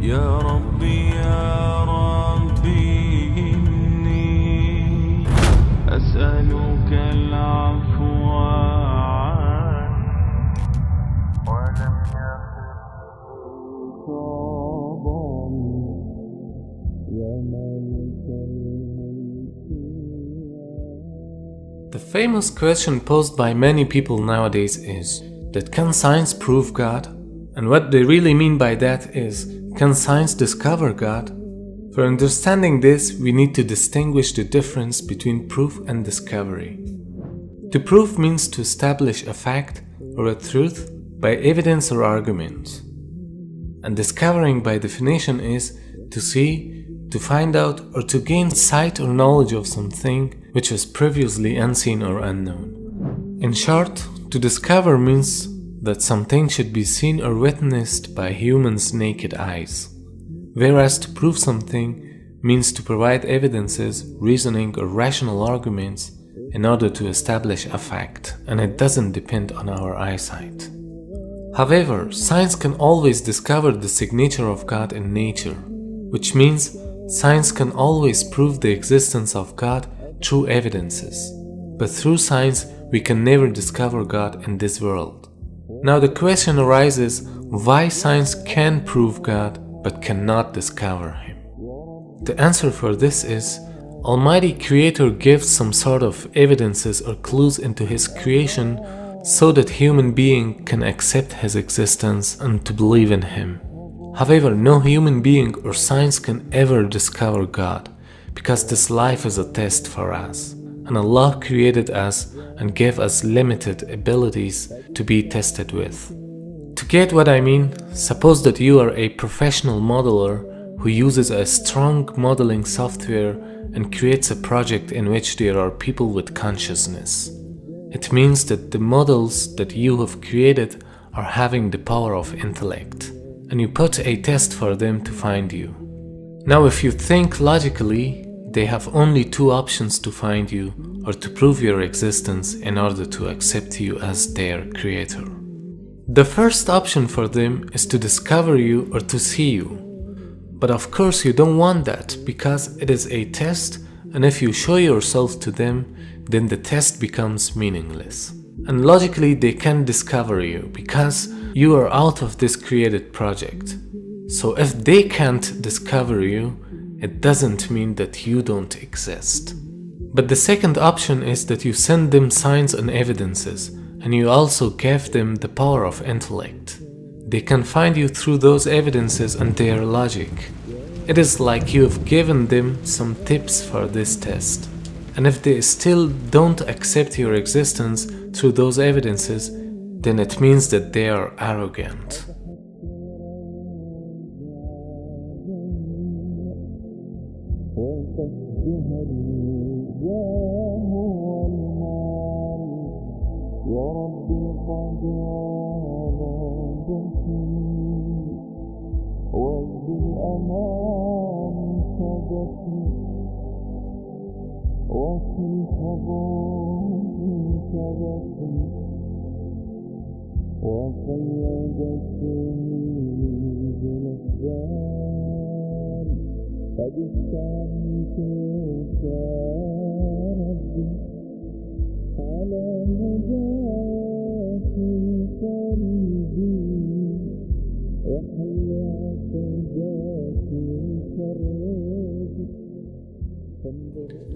يا ربي يا ربي إني أسألك العفو عني ولم The famous question posed by many people nowadays is that can science prove God? And what they really mean by that is, can science discover God? For understanding this, we need to distinguish the difference between proof and discovery. To prove means to establish a fact or a truth by evidence or argument. And discovering by definition is to see, to find out, or to gain sight or knowledge of something which was previously unseen or unknown. In short, to discover means that something should be seen or witnessed by humans' naked eyes, whereas to prove something means to provide evidences, reasoning, or rational arguments in order to establish a fact, and it doesn't depend on our eyesight. However, science can always discover the signature of God in nature, which means science can always prove the existence of God through evidences. But through science, we can never discover God in this world. Now the question arises, why science can prove God but cannot discover Him? The answer for this is, Almighty Creator gives some sort of evidences or clues into His creation so that human being can accept His existence and to believe in Him. However, no human being or science can ever discover God, because this life is a test for us, and Allah created us and gave us limited abilities to be tested with. To get what I mean, suppose that you are a professional modeler who uses a strong modeling software and creates a project in which there are people with consciousness. It means that the models that you have created are having the power of intellect, and you put a test for them to find you. Now if you think logically, they have only two options to find you or to prove your existence in order to accept you as their creator. The first option for them is to discover you or to see you. But of course you don't want that, because it is a test, and if you show yourself to them, then the test becomes meaningless. And logically they can't discover you because you are out of this created project. So if they can't discover you, it doesn't mean that you don't exist. But the second option is that you send them signs and evidences, and you also give them the power of intellect. They can find you through those evidences and their logic. It is like you have given them some tips for this test. And if they still don't accept your existence through those evidences, then it means that they are arrogant.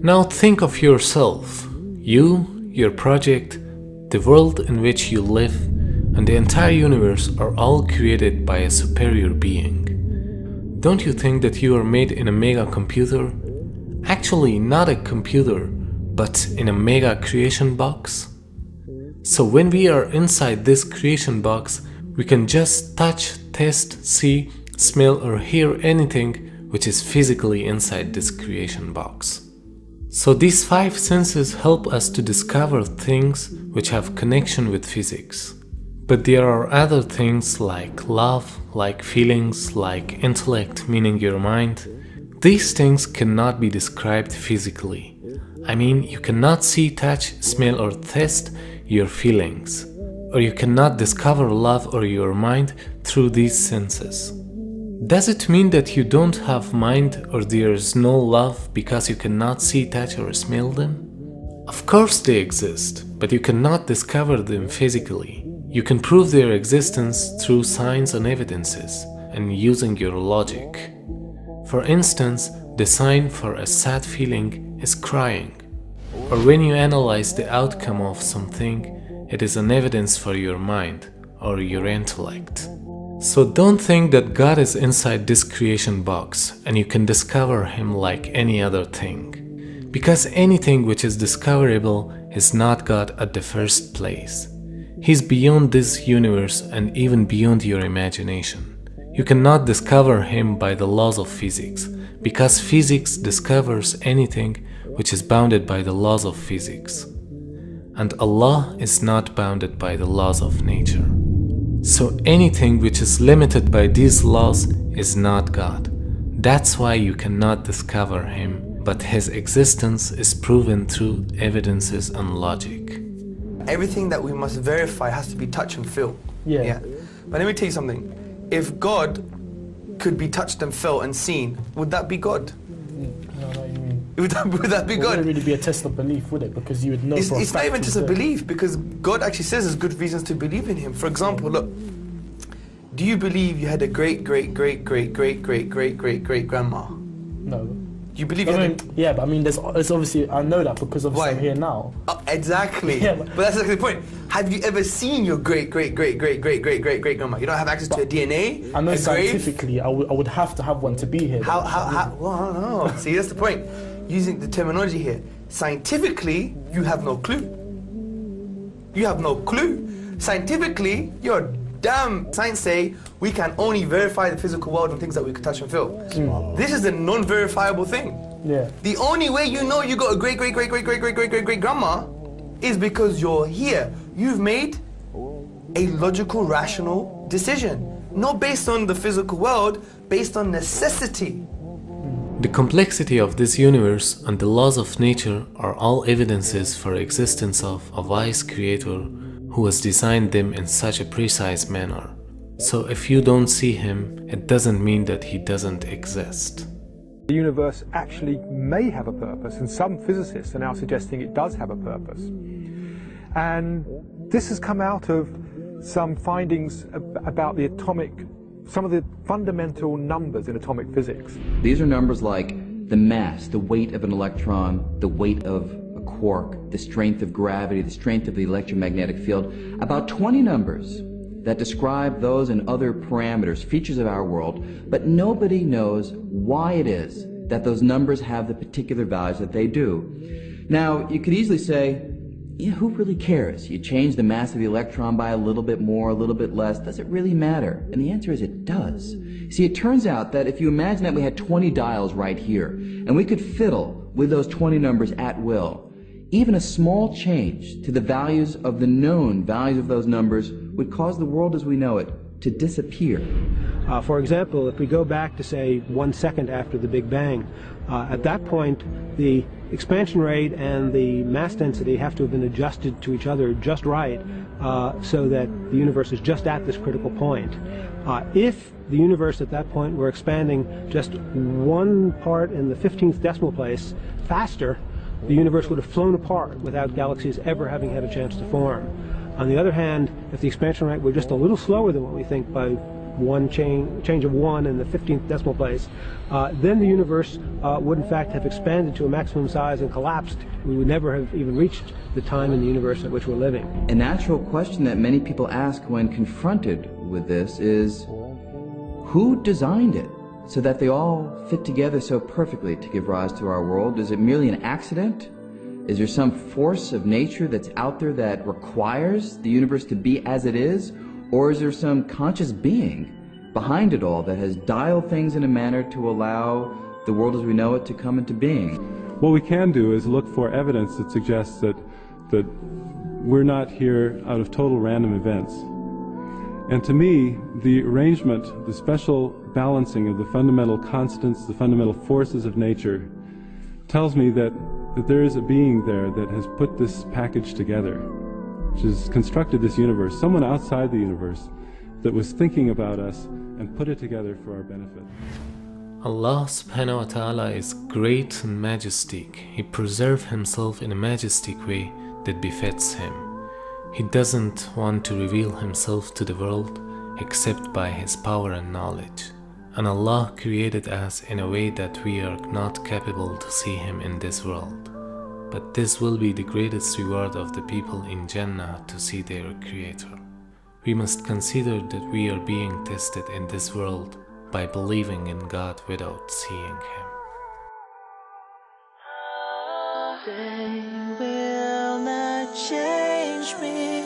Now think of yourself, you, your project, the world in which you live, and the entire universe are all created by a superior being. Don't you think that you are made in a mega computer? Actually, not a computer, but in a mega creation box? So when we are inside this creation box, we can just touch, taste, see, smell, or hear anything which is physically inside this creation box. So these 5 senses help us to discover things which have connection with physics. But there are other things like love, like feelings, like intellect, meaning your mind. These things cannot be described physically. I mean, you cannot see, touch, smell, or taste your feelings. Or you cannot discover love or your mind through these senses. Does it mean that you don't have mind or there is no love because you cannot see, touch or smell them? Of course they exist, but you cannot discover them physically. You can prove their existence through signs and evidences and using your logic. For instance, the sign for a sad feeling is crying. Or when you analyze the outcome of something, it is an evidence for your mind or your intellect. So don't think that God is inside this creation box and you can discover Him like any other thing. Because anything which is discoverable is not God at the first place. He's beyond this universe and even beyond your imagination. You cannot discover Him by the laws of physics, because physics discovers anything which is bounded by the laws of physics. And Allah is not bounded by the laws of nature. So anything which is limited by these laws is not God. That's why you cannot discover Him, but His existence is proven through evidences and logic. Everything that we must verify has to be touch and feel. Yeah. But let me tell you something. If God could be touched and felt and seen, would that be God? No, no, you mean. Would that be It God? wouldn't really be a test of belief, would it? Because you would know for a It's not fact even he's just a there. belief, because God actually says there's good reasons to believe in Him. For example, look, do you believe you had a great grandma? No. Do you believe I you mean, had a... yeah, but I mean, there's obviously, I know that because obviously Why? I'm here now. Exactly. Yeah, but that's exactly the point. Have you ever seen your great grandma? You don't have access to her DNA? I know her grave? scientifically I would have to have one to be here. How, well, I don't know. See, that's the point. Using the terminology here. Scientifically, you have no clue. You have no clue. Scientifically, you're damn. Science say we can only verify the physical world and things that we can touch and feel. This is a non-verifiable thing. Yeah. The only way you know you got a great grandma is because you're here. You've made a logical, rational decision. Not based on the physical world, based on necessity. The complexity of this universe and the laws of nature are all evidences for existence of a wise creator who has designed them in such a precise manner. So if you don't see Him, it doesn't mean that He doesn't exist. The universe actually may have a purpose, and some physicists are now suggesting it does have a purpose. And this has come out of some findings about the some of the fundamental numbers in atomic physics. These are numbers like the mass, the weight of an electron, the weight of a quark, the strength of gravity, the strength of the electromagnetic field. About 20 numbers that describe those and other parameters, features of our world, but nobody knows why it is that those numbers have the particular values that they do. Now, you could easily say, yeah, who really cares? You change the mass of the electron by a little bit more, a little bit less. Does it really matter? And the answer is it does. See, it turns out that if you imagine that we had 20 dials right here, and we could fiddle with those 20 numbers at will, even a small change to the values of the known values of those numbers would cause the world as we know it to disappear. For example, if we go back to, say, 1 second after the Big Bang, at that point, the expansion rate and the mass density have to have been adjusted to each other just right so that the universe is just at this critical point. If the universe at that point were expanding just 1 part in the 15th decimal place faster, the universe would have flown apart without galaxies ever having had a chance to form. On the other hand, if the expansion rate were just a little slower than what we think by one change of 1 in the 15th decimal place, then the universe would in fact have expanded to a maximum size and collapsed. We would never have even reached the time in the universe at which we're living. A natural question that many people ask when confronted with this is, who designed it so that they all fit together so perfectly to give rise to our world? Is it merely an accident? Is there some force of nature that's out there that requires the universe to be as it is? Or is there some conscious being behind it all that has dialed things in a manner to allow the world as we know it to come into being? What we can do is look for evidence that suggests that we're not here out of total random events. And to me, the arrangement, the special balancing of the fundamental constants, the fundamental forces of nature, tells me that there is a being there that has put this package together, which has constructed this universe, someone outside the universe that was thinking about us and put it together for our benefit. Allah subhanahu wa ta'ala is great and majestic. He preserves himself in a majestic way that befits him. He doesn't want to reveal himself to the world except by his power and knowledge. And Allah created us in a way that we are not capable to see him in this world. But this will be the greatest reward of the people in Jannah to see their Creator. We must consider that we are being tested in this world by believing in God without seeing him. They will not change me.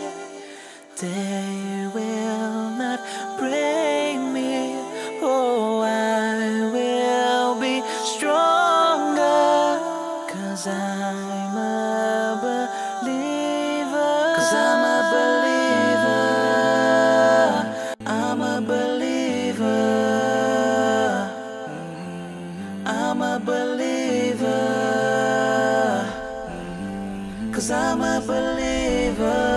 They will not break me. Oh, I will be stronger. 'Cause I'm a believer. 'Cause I'm a believer. I'm a believer. I'm a believer. 'Cause I'm a believer.